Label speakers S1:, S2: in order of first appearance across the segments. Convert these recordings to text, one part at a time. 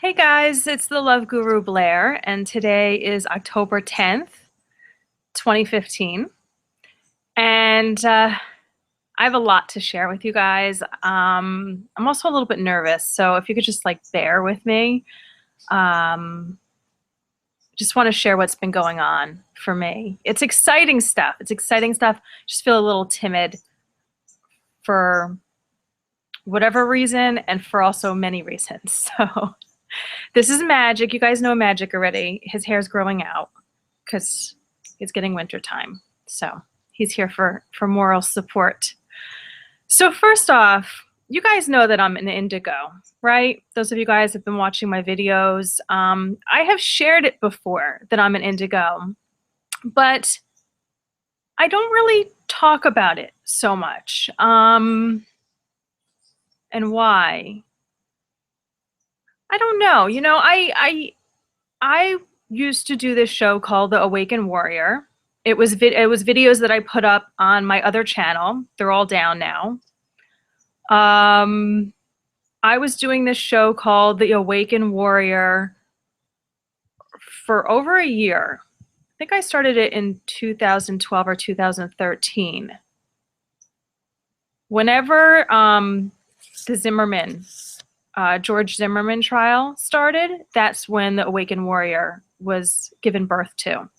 S1: Hey guys, it's the Love Guru Blair, and today is October 10th, 2015. And I have a lot to share with you guys. I'm also a little bit nervous, so if you could just bear with me. Um, just want to share what's been going on for me. It's exciting stuff. It's exciting stuff. Just feel a little timid for whatever reason and for also many reasons. So. This is Magic. You guys know Magic already. His hair's growing out because it's getting winter time. So he's here for moral support. So first off, you guys know that I'm an indigo, right? Those of you guys have been watching my videos. I have shared it before that I'm an indigo, but I don't really talk about it so much. And why? I don't know. I used to do this show called The Awakened Warrior. It was videos that I put up on my other channel. They're all down now. I was doing this show called The Awakened Warrior for over a year. I think I started it in 2012 or 2013. Whenever the George Zimmerman trial started, that's when the Awakened Warrior was given birth to.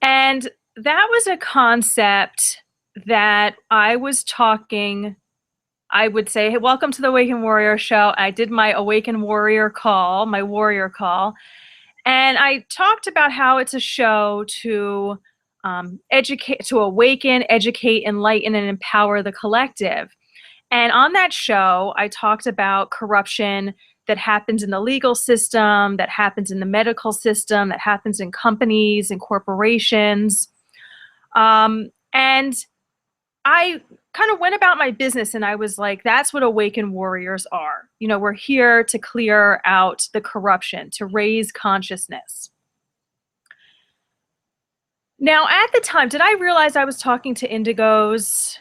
S1: And that was a concept that I was talking, I would say, hey, welcome to the Awakened Warrior show. I did my Awakened Warrior call, my warrior call. And I talked about how it's a show to educate, to awaken, educate, enlighten, and empower the collective. And on that show, I talked about corruption that happens in the legal system, that happens in the medical system, that happens in companies and corporations. And I kind of went about my business and I was like, that's what awakened warriors are. You know, we're here to clear out the corruption, to raise consciousness. Now, at the time, did I realize I was talking to indigos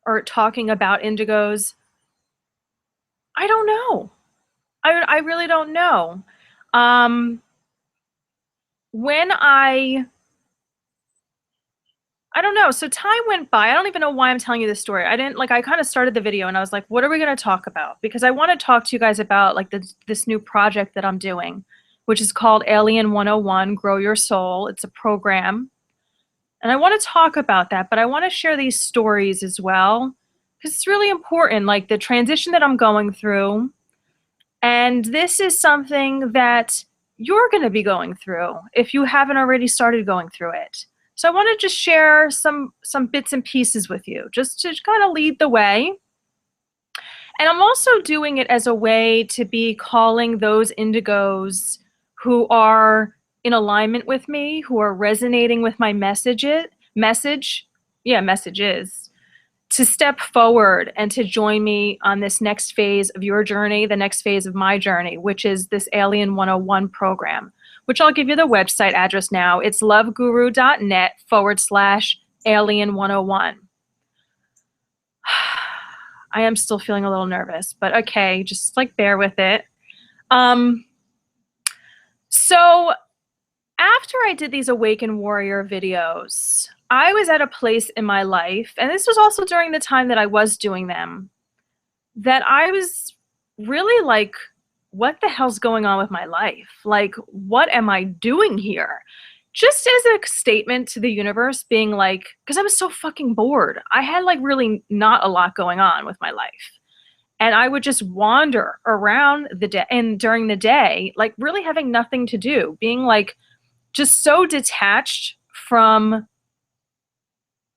S1: or talking about indigos? I don't know. I really don't know. When I don't know. So time went by. I don't even know why I'm telling you this story. I kind of started the video and I was like, what are we going to talk about? Because I want to talk to you guys about this new project that I'm doing, which is called Alien 101, Grow Your Soul. It's a program. And I want to talk about that, but I want to share these stories as well. Because it's really important, like the transition that I'm going through. And this is something that you're going to be going through if you haven't already started going through it. So I want to just share some bits and pieces with you, just to kind of lead the way. And I'm also doing it as a way to be calling those indigos who are in alignment with me, who are resonating with my messages, to step forward and to join me on this next phase of your journey, the next phase of my journey, which is this Alien 101 program, which I'll give you the website address now. It's loveguru.net/Alien101. I am still feeling a little nervous, but okay, just bear with it. So after I did these Awakened Warrior videos, I was at a place in my life, and this was also during the time that I was doing them, that I was really like, what the hell's going on with my life? Like, what am I doing here? Just as a statement to the universe, being like, because I was so fucking bored. I had really not a lot going on with my life. And I would just wander around the day and during the day, really having nothing to do, being just so detached from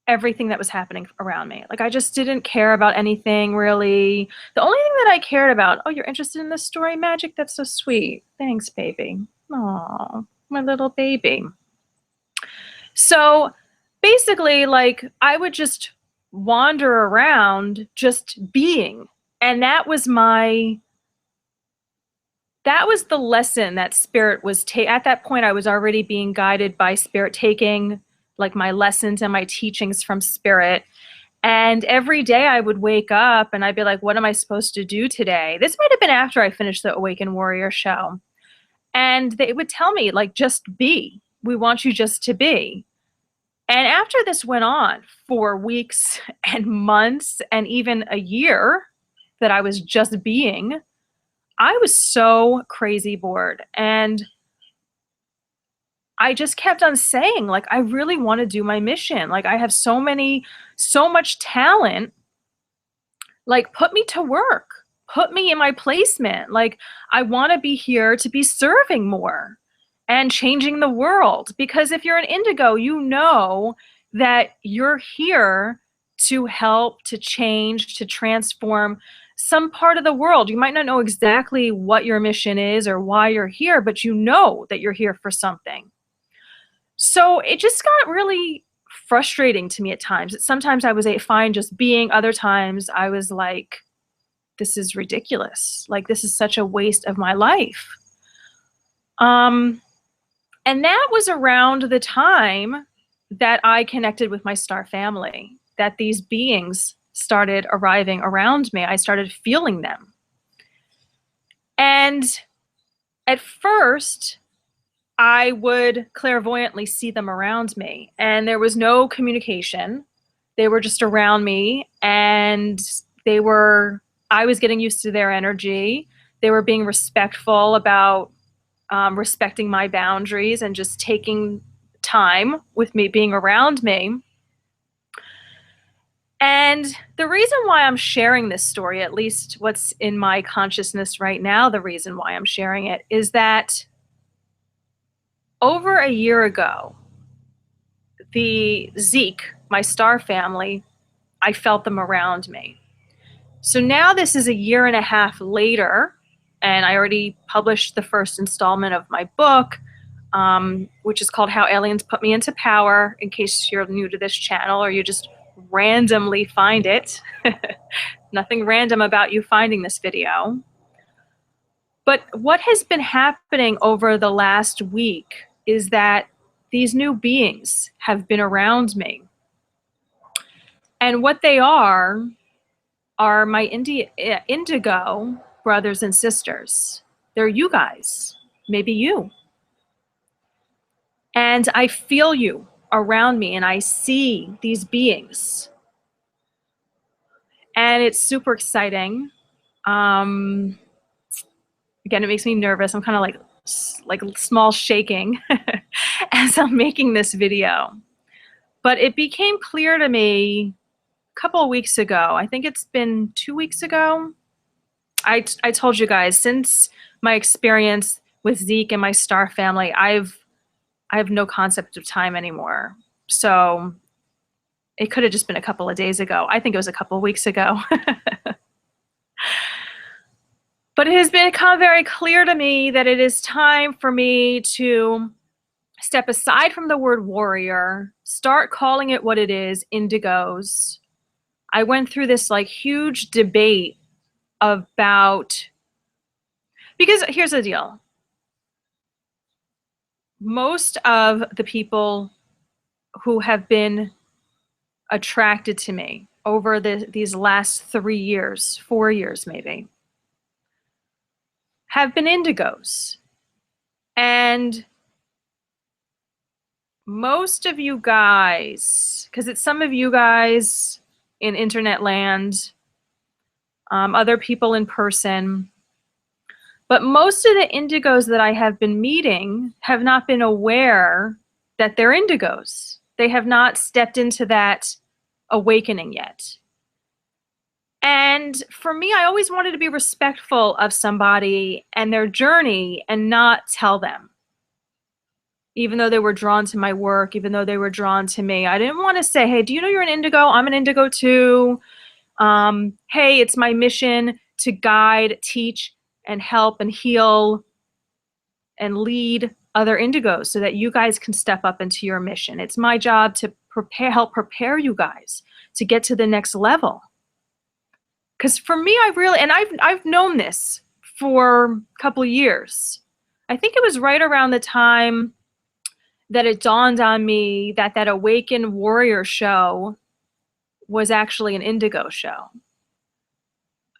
S1: everything that was happening around me. I just didn't care about anything really. The only thing that I cared about, oh, you're interested in this story, Magic? That's so sweet. Thanks, baby. Aw, my little baby. So basically, I would just wander around just being. And that was the lesson that Spirit was at that point. I was already being guided by Spirit, taking my lessons and my teachings from Spirit. And every day I would wake up and I'd be like, what am I supposed to do today? This might have been after I finished the Awaken Warrior show. And they would tell me, like, just be. We want you just to be. And after this went on for weeks and months and even a year that I was just being, I was so crazy bored. And I just kept on saying, like, I really want to do my mission. Like, I have so much talent. Like, put me to work, put me in my placement. Like, I want to be here to be serving more and changing the world. Because if you're an indigo, you know that you're here to help, to change, to transform some part of the world. You might not know exactly what your mission is or why you're here, but you know that you're here for something. So it just got really frustrating to me at times. Sometimes I was fine just being, other times I was like, this is ridiculous. Like, this is such a waste of my life. And that was around the time that I connected with my star family, that these beings started arriving around me. I started feeling them. And at first, I would clairvoyantly see them around me, and there was no communication. They were just around me, and I was getting used to their energy. They were being respectful about respecting my boundaries and just taking time with me, being around me. And the reason why I'm sharing this story, at least what's in my consciousness right now, the reason why I'm sharing it is that over a year ago, the Zeke, my star family, I felt them around me. So now this is a year and a half later, and I already published the first installment of my book, which is called How Aliens Put Me Into Power, in case you're new to this channel or you just randomly find it. Nothing random about you finding this video. But what has been happening over the last week is that these new beings have been around me. And what they are my indigo brothers and sisters. They're you guys, maybe you. And I feel you around me, and I see these beings. And it's super exciting. Again, it makes me nervous. I'm kind of like small shaking as I'm making this video. But it became clear to me a couple of weeks ago. I think it's been 2 weeks ago. I told you guys, since my experience with Zeke and my star family, I have no concept of time anymore. So it could have just been a couple of days ago. I think it was a couple of weeks ago. But it has become very clear to me that it is time for me to step aside from the word warrior, start calling it what it is, indigos. I went through this like huge debate about, because here's the deal. Most of the people who have been attracted to me over these last 3 years, 4 years maybe, have been indigos. And most of you guys, because it's some of you guys in internet land, other people in person, but most of the indigos that I have been meeting have not been aware that they're indigos. They have not stepped into that awakening yet. And for me, I always wanted to be respectful of somebody and their journey and not tell them. Even though they were drawn to my work, even though they were drawn to me, I didn't want to say, hey, do you know you're an indigo? I'm an indigo too. Hey, it's my mission to guide, teach, and help and heal and lead other indigos so that you guys can step up into your mission. It's my job to help prepare you guys to get to the next level. Because for me, I've known this for a couple of years. I think it was right around the time that it dawned on me that that Awaken Warrior show was actually an indigo show.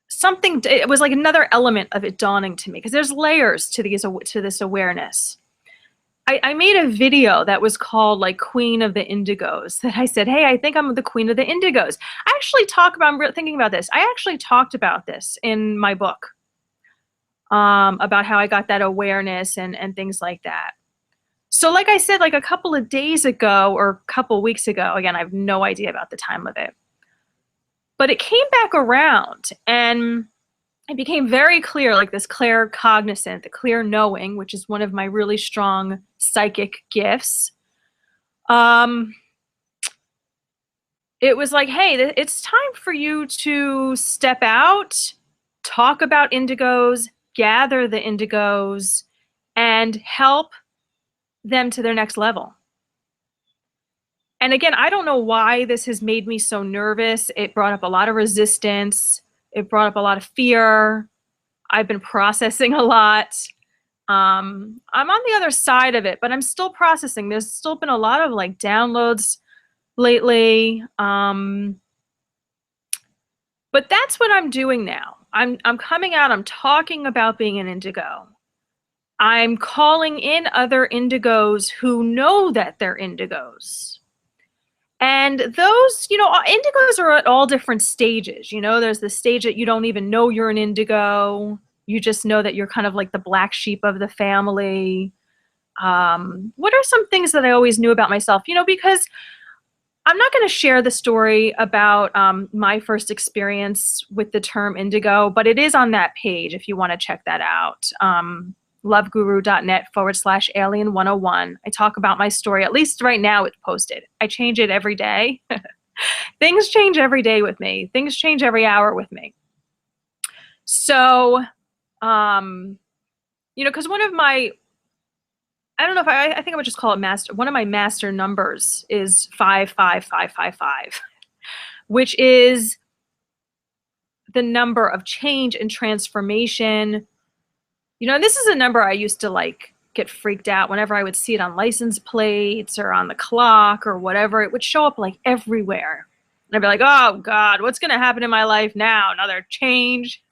S1: Something, it was like another element of it dawning to me, because there's layers to this awareness. I made a video that was called like Queen of the Indigos, that I said, hey, I think I'm the Queen of the Indigos. I actually I'm thinking about this. I actually talked about this in my book, about how I got that awareness and things like that. So like I said, like a couple of days ago or a couple weeks ago, again, I have no idea about the time of it, but it came back around and it became very clear, like this clear cognizant, the clear knowing, which is one of my really strong psychic gifts. It was like, hey, it's time for you to step out, talk about indigos, gather the indigos, and help them to their next level. And again, I don't know why this has made me so nervous. It brought up a lot of resistance. It brought up a lot of fear. I've been processing a lot. I'm on the other side of it, but I'm still processing. There's still been a lot of like downloads lately. But that's what I'm doing now. I'm coming out, I'm talking about being an indigo. I'm calling in other indigos who know that they're indigos. And those, indigos are at all different stages. There's the stage that you don't even know you're an indigo. You just know that you're kind of like the black sheep of the family. What are some things that I always knew about myself? Because I'm not going to share the story about my first experience with the term indigo, but it is on that page if you want to check that out. loveguru.net/alien101. I talk about my story. At least right now it's posted. I change it every day. Things change every day with me. Things change every hour with me. So, because one of my, I don't know if I think I would just call it one of my master numbers is 55555, which is the number of change and transformation. This is a number I used to get freaked out whenever I would see it on license plates or on the clock or whatever. It would show up like everywhere. And I'd be like, oh God, what's going to happen in my life now? Another change.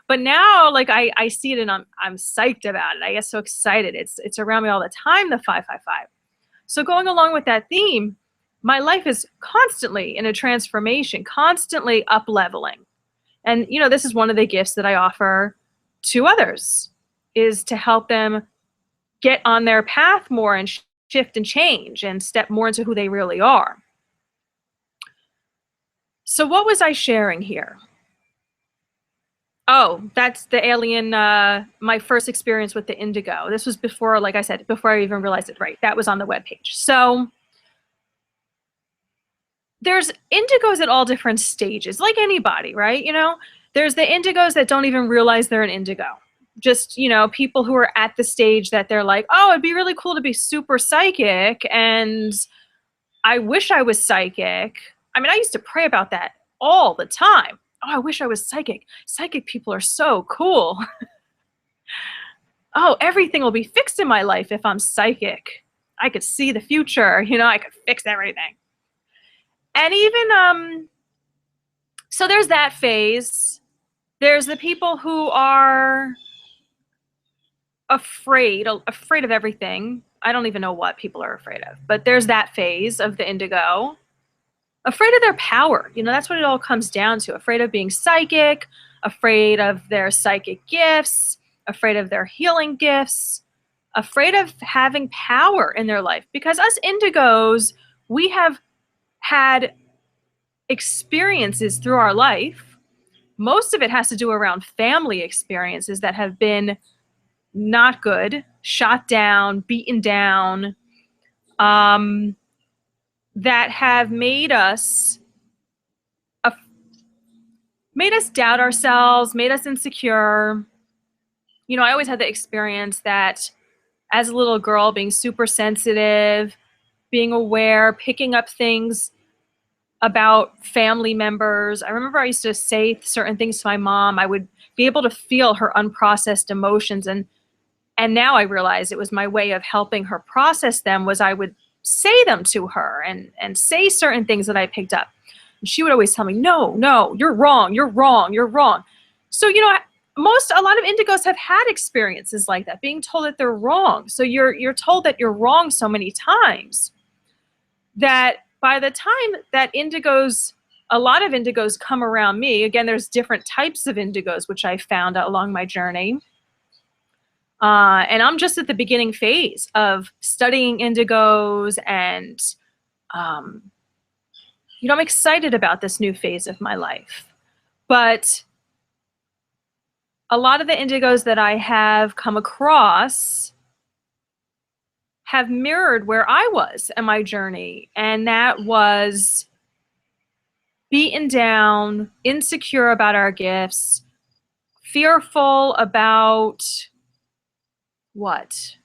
S1: But now, I see it and I'm psyched about it. I get so excited. It's around me all the time, the 555. So going along with that theme, my life is constantly in a transformation, constantly up-leveling. And, this is one of the gifts that I offer to others, is to help them get on their path more and shift and change and step more into who they really are. So what was I sharing here? Oh, that's the alien, my first experience with the indigo. This was before, like I said, before I even realized it, right? That was on the webpage. So there's indigos at all different stages, like anybody, right? There's the indigos that don't even realize they're an indigo. Just, people who are at the stage that they're like, oh, it'd be really cool to be super psychic, and I wish I was psychic. I mean, I used to pray about that all the time. Oh, I wish I was psychic. Psychic people are so cool. Oh, everything will be fixed in my life if I'm psychic. I could see the future, I could fix everything. And even, so there's that phase. There's the people who are afraid of everything. I don't even know what people are afraid of, but there's that phase of the indigo. Afraid of their power. That's what it all comes down to. Afraid of being psychic, afraid of their psychic gifts, afraid of their healing gifts, afraid of having power in their life. Because us indigos, we have had experiences through our life. Most of it has to do around family experiences that have been not good, shot down, beaten down, that have made us doubt ourselves, made us insecure. I always had the experience that as a little girl, being super sensitive, being aware, picking up things about family members. I remember I used to say certain things to my mom. I would be able to feel her unprocessed emotions. And now I realize it was my way of helping her process them, was I would say them to her and say certain things that I picked up. And she would always tell me, no, no, you're wrong, you're wrong, you're wrong. So, you know, a lot of indigos have had experiences like that, being told that they're wrong. So you're told that you're wrong so many times that by the time that a lot of indigos come around me, again, there's different types of indigos, which I found out along my journey. And I'm just at the beginning phase of studying indigos, and, you know, I'm excited about this new phase of my life. But a lot of the indigos that I have come across have mirrored where I was in my journey, and that was beaten down, insecure about our gifts, fearful about what?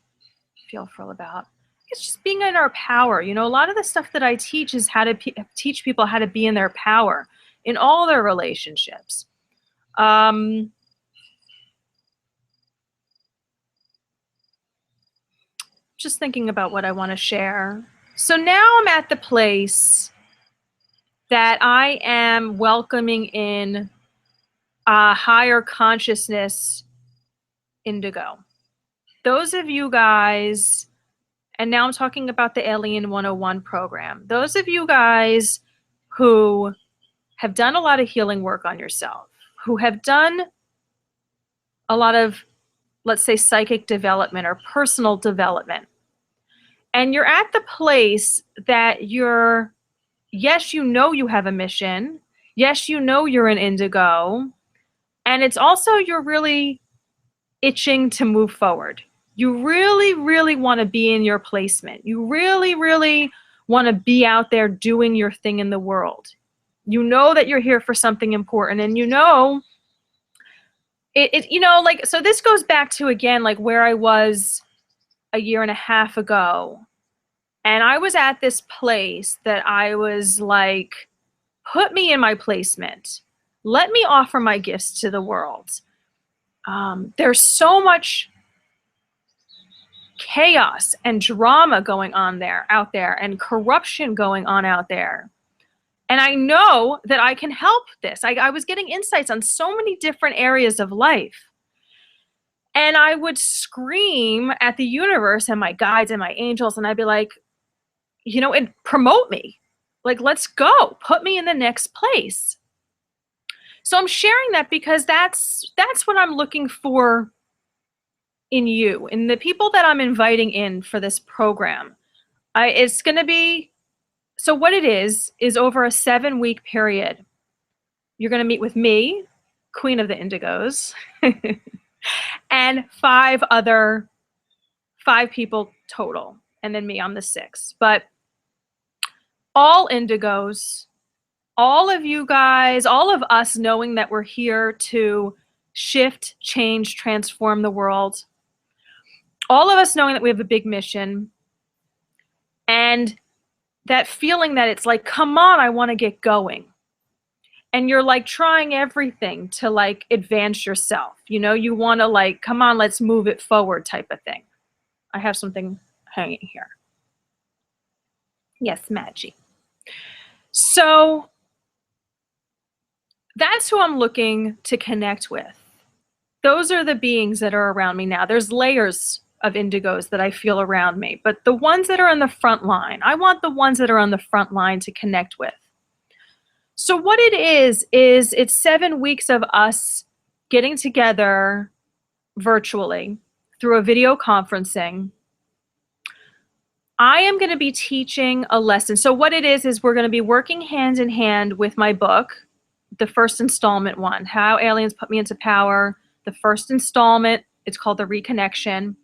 S1: Fearful about? It's just being in our power. You know, a lot of the stuff that I teach is how to teach people how to be in their power in all their relationships. Just thinking about what I want to share. So now I'm at the place that I am welcoming in a higher consciousness indigo. Those of you guys, and now I'm talking about the Alien 101 program, those of you guys who have done a lot of healing work on yourself, who have done a lot of, let's say, psychic development or personal development, and you're at the place that yes, you know you have a mission. Yes, you know you're an indigo. And it's also you're really itching to move forward. You really, really want to be in your placement. You really, really want to be out there doing your thing in the world. You know that you're here for something important, and you know you know, like, so this goes back to, again, like where I was a year and a half ago. And I was at this place that I was like, put me in my placement. Let me offer my gifts to the world. There's so much chaos and drama going on out there, and corruption going on out there. And I know that I can help this. I was getting insights on so many different areas of life. And I would scream at the universe and my guides and my angels, and I'd be like, you know, and promote me. Like, let's go. Put me in the next place. So I'm sharing that because that's what I'm looking for in you, in the people that I'm inviting in for this program. It's going to be, so what it is over a 7-week period. You're going to meet with me, Queen of the Indigos, and 5 people total. And then me, I'm the 6th. But all indigos, all of you guys, all of us knowing that we're here to shift, change, transform the world. All of us knowing that we have a big mission. And that feeling that it's like, come on, I want to get going. And you're like trying everything to like advance yourself. You know, you want to like, come on, let's move it forward type of thing. I have something hanging here. Yes, Maggie. So that's who I'm looking to connect with. Those are the beings that are around me now. There's layers of indigos that I feel around me, but the ones that are on the front line, I want the ones that are on the front line to connect with. So what it is it's 7 weeks of us getting together virtually through a video conferencing. I am going to be teaching a lesson. So what it is we're going to be working hand in hand with my book, the first installment one, How Aliens Put Me Into Power. The first installment, it's called The Reconnection.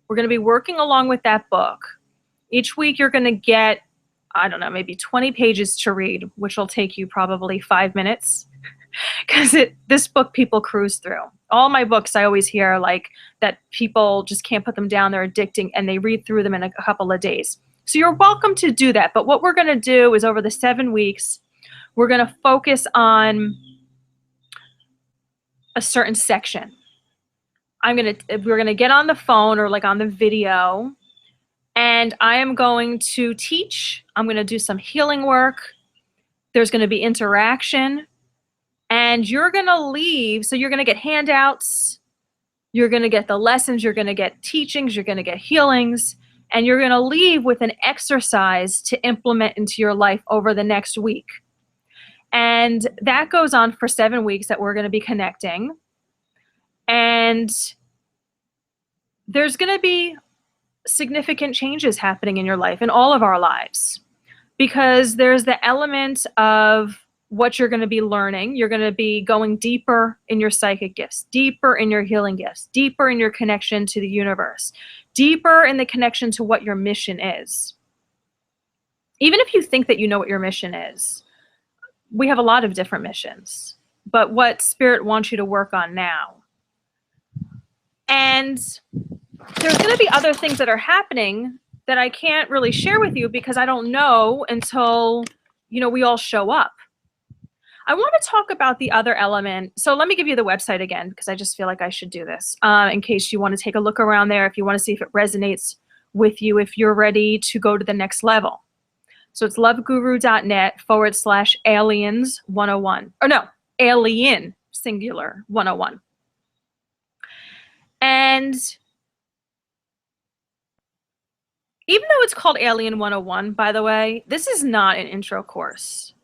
S1: We're going to be working along with that book. Each week you're going to get, I don't know, maybe 20 pages to read, which will take you probably 5 minutes, because this book people cruise through. All my books, I always hear like that people just can't put them down, they're addicting, and they read through them in a couple of days. So you're welcome to do that. But what we're going to do is over the 7 weeks, we're going to focus on a certain section. We're going to get on the phone or like on the video, and I am going to teach. I'm going to do some healing work. There's going to be interaction, and you're going to leave. So you're going to get handouts, you're going to get the lessons, you're going to get teachings, you're going to get healings, and you're going to leave with an exercise to implement into your life over the next week. And that goes on for 7 weeks that we're going to be connecting. And there's going to be significant changes happening in your life, in all of our lives, because there's the element of what you're going to be learning. You're going to be going deeper in your psychic gifts, deeper in your healing gifts, deeper in your connection to the universe, deeper in the connection to what your mission is. Even if you think that you know what your mission is, we have a lot of different missions, but what Spirit wants you to work on now. And there's going to be other things that are happening that I can't really share with you because I don't know until, we all show up. I want to talk about the other element. So let me give you the website again, because I just feel like I should do this in case you want to take a look around there, if you want to see if it resonates with you, if you're ready to go to the next level. So it's loveguru.net/aliens101. Or no, alien singular 101. And even though it's called Alien 101, by the way, this is not an intro course.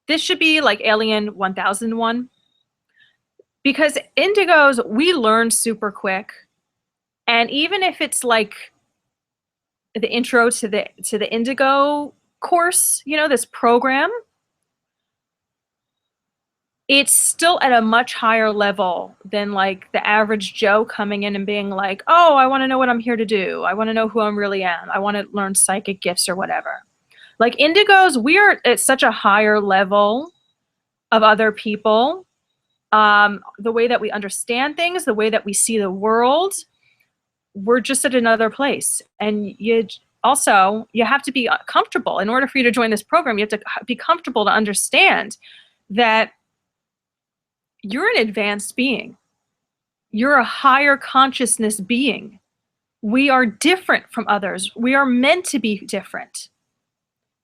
S1: This should be like Alien 1001. Because indigos, we learn super quick. And even if it's like the intro to the indigo course, this program, it's still at a much higher level than like the average Joe coming in and being like, oh, I want to know what I'm here to do. I want to know who I really am. I want to learn psychic gifts or whatever. Like indigos, we are at such a higher level of other people. The way that we understand things, the way that we see the world, we're just at another place. And you have to be comfortable. In order for you to join this program, you have to be comfortable to understand that you're an advanced being. You're a higher consciousness being. We are different from others. We are meant to be different.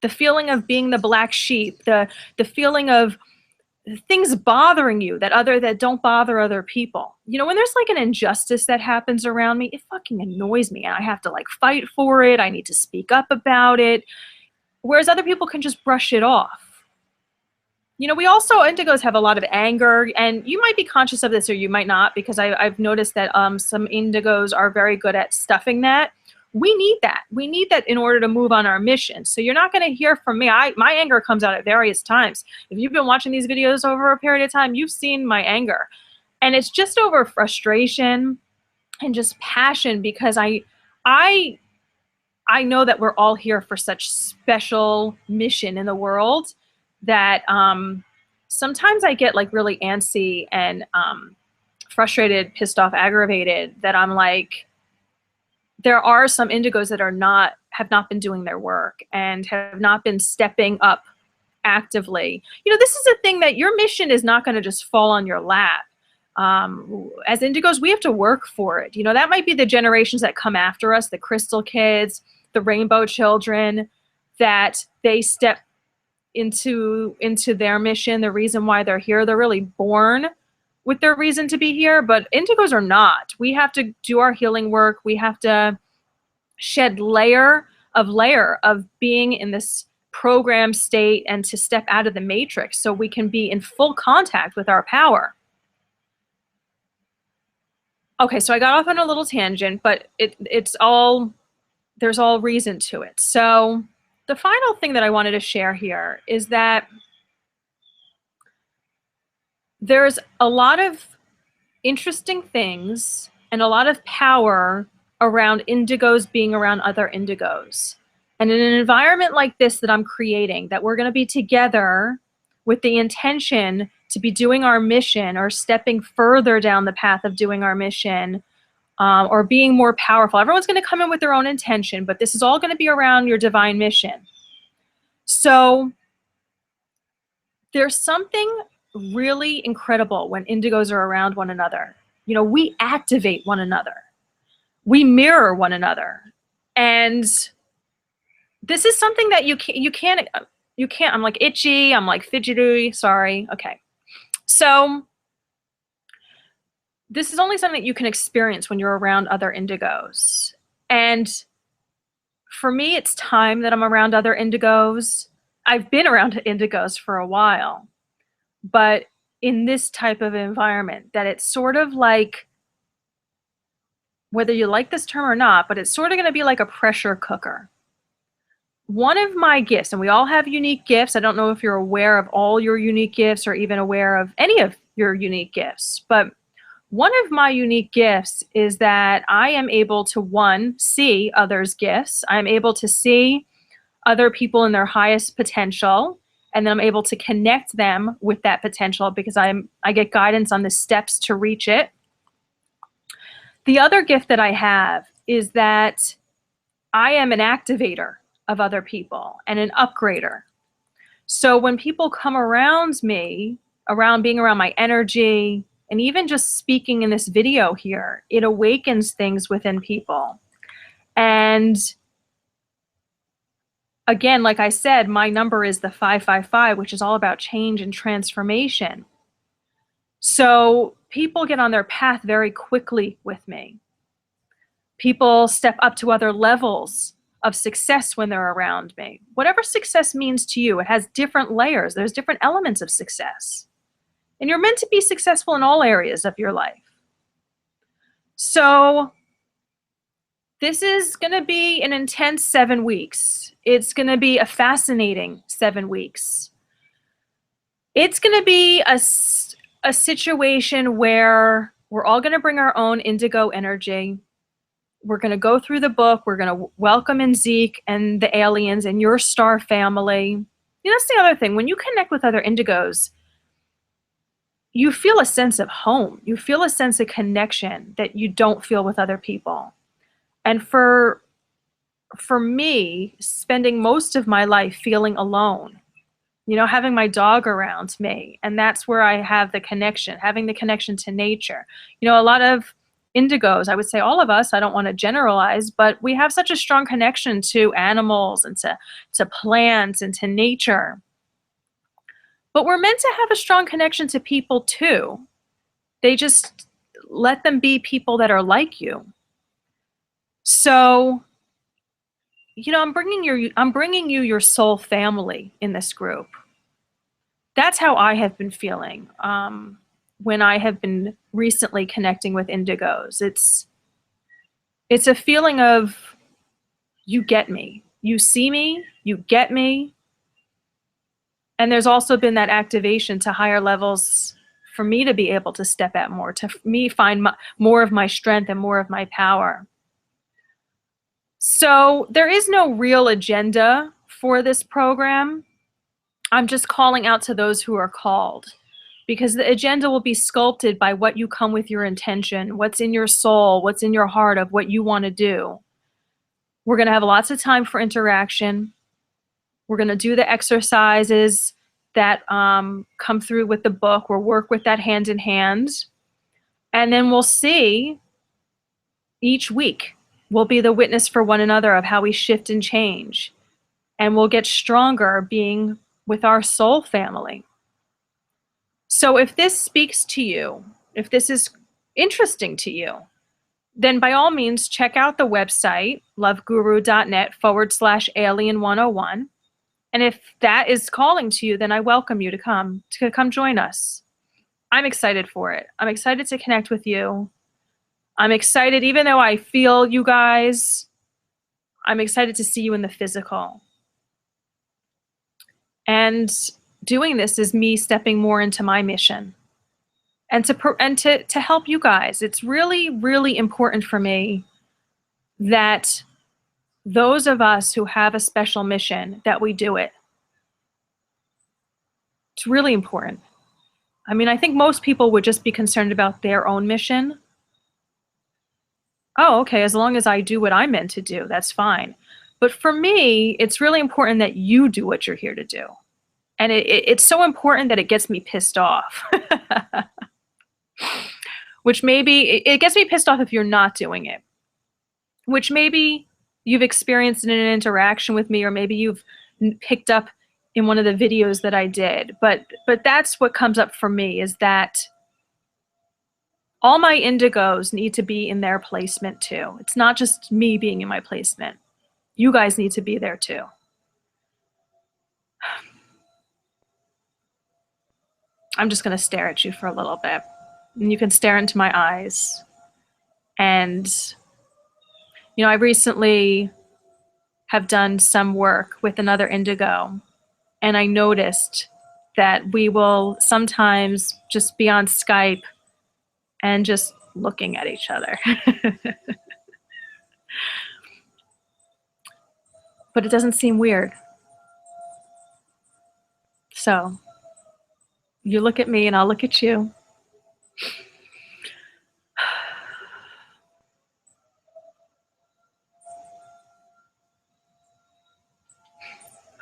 S1: The feeling of being the black sheep, the feeling of things bothering you that don't bother other people. When there's like an injustice that happens around me, it fucking annoys me, and I have to like fight for it. I need to speak up about it. Whereas other people can just brush it off. We also, indigos have a lot of anger, and you might be conscious of this or you might not, because I've noticed that some indigos are very good at stuffing that. We need that. We need that in order to move on our mission. So you're not going to hear from me. My anger comes out at various times. If you've been watching these videos over a period of time, you've seen my anger. And it's just over frustration and just passion, because I know that we're all here for such special mission in the world that sometimes I get like really antsy and frustrated, pissed off, aggravated, that I'm like, there are some indigos that have not been doing their work and have not been stepping up actively. This is a thing that your mission is not going to just fall on your lap. As indigos, we have to work for it. That might be the generations that come after us, the crystal kids, the rainbow children, that they step into their mission, the reason why they're here. They're really born with their reason to be here, but indigos are not. We have to do our healing work. We have to shed layer of being in this program state and to step out of the matrix so we can be in full contact with our power. Okay, so I got off on a little tangent, but there's all reason to it. So the final thing that I wanted to share here is that there's a lot of interesting things and a lot of power around indigos being around other indigos. And in an environment like this that I'm creating, that we're going to be together with the intention to be doing our mission or stepping further down the path of doing our mission, or being more powerful. Everyone's going to come in with their own intention, but this is all going to be around your divine mission. So there's something really incredible when indigos are around one another. We activate one another. We mirror one another. And this is something that you can't you can't, I'm like itchy, I'm like fidgety, sorry. Okay. So this is only something that you can experience when you're around other indigos. And for me, it's time that I'm around other indigos. I've been around indigos for a while, but in this type of environment, that it's sort of like, whether you like this term or not, but it's sort of going to be like a pressure cooker. One of my gifts, and we all have unique gifts. I don't know if you're aware of all your unique gifts or even aware of any of your unique gifts, but one of my unique gifts is that I am able to, one, see others' gifts. I'm able to see other people in their highest potential, and then I'm able to connect them with that potential because I get guidance on the steps to reach it. The other gift that I have is that I am an activator of other people and an upgrader. So when people come around me, around being around my energy, and even just speaking in this video here, it awakens things within people. And again, like I said, my number is the 555, which is all about change and transformation. So people get on their path very quickly with me. People step up to other levels of success when they're around me. Whatever success means to you, it has different layers. There's different elements of success. And you're meant to be successful in all areas of your life. So this is going to be an intense 7 weeks. It's going to be a fascinating 7 weeks. It's going to be a situation where we're all going to bring our own indigo energy. We're going to go through the book. We're going to welcome in Zeke and the aliens and your star family. You know, that's the other thing. When you connect with other indigos, you feel a sense of home. You feel a sense of connection that you don't feel with other people. And for me, spending most of my life feeling alone, you know, having my dog around me, and that's where I have the connection, having the connection to nature. You know, a lot of indigos, I would say all of us, I don't want to generalize, but we have such a strong connection to animals and to plants and to nature. But we're meant to have a strong connection to people too. They just let them be people that are like you. So, you know, I'm bringing you your soul family in this group. That's how I have been feeling when I have been recently connecting with indigos. It's a feeling of, you get me, you see me, you get me. And there's also been that activation to higher levels for me to be able to step at more, to me find more of my strength and more of my power. So there is no real agenda for this program. I'm just calling out to those who are called, because the agenda will be sculpted by what you come with your intention, what's in your soul, what's in your heart of what you want to do. We're going to have lots of time for interaction. We're going to do the exercises that come through with the book. We'll work with that hand in hand. And then we'll see each week. We'll be the witness for one another of how we shift and change. And we'll get stronger being with our soul family. So if this speaks to you, if this is interesting to you, then by all means, check out the website, loveguru.net/alien101. And if that is calling to you, then I welcome you to come join us. I'm excited for it. I'm excited to connect with you. I'm excited, even though I feel you guys, I'm excited to see you in the physical. And doing this is me stepping more into my mission and to help you guys. It's really, really important for me that those of us who have a special mission, that we do it. It's really important. I mean, I think most people would just be concerned about their own mission. Oh, okay, as long as I do what I'm meant to do, that's fine. But for me, it's really important that you do what you're here to do. And it's so important that it gets me pissed off. Which maybe, it gets me pissed off if you're not doing it. Which maybe you've experienced in an interaction with me, or maybe you've picked up in one of the videos that I did, but that's what comes up for me, is that all my indigos need to be in their placement too. It's not just me being in my placement. You guys need to be there too. I'm just going to stare at you for a little bit. And you can stare into my eyes. And, you know, I recently have done some work with another indigo, and I noticed that we will sometimes just be on Skype and just looking at each other. But it doesn't seem weird. So you look at me and I'll look at you.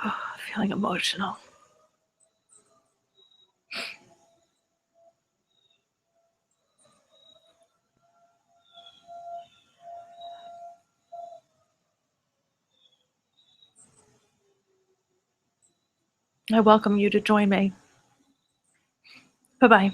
S1: Oh, feeling emotional. I welcome you to join me. Bye-bye.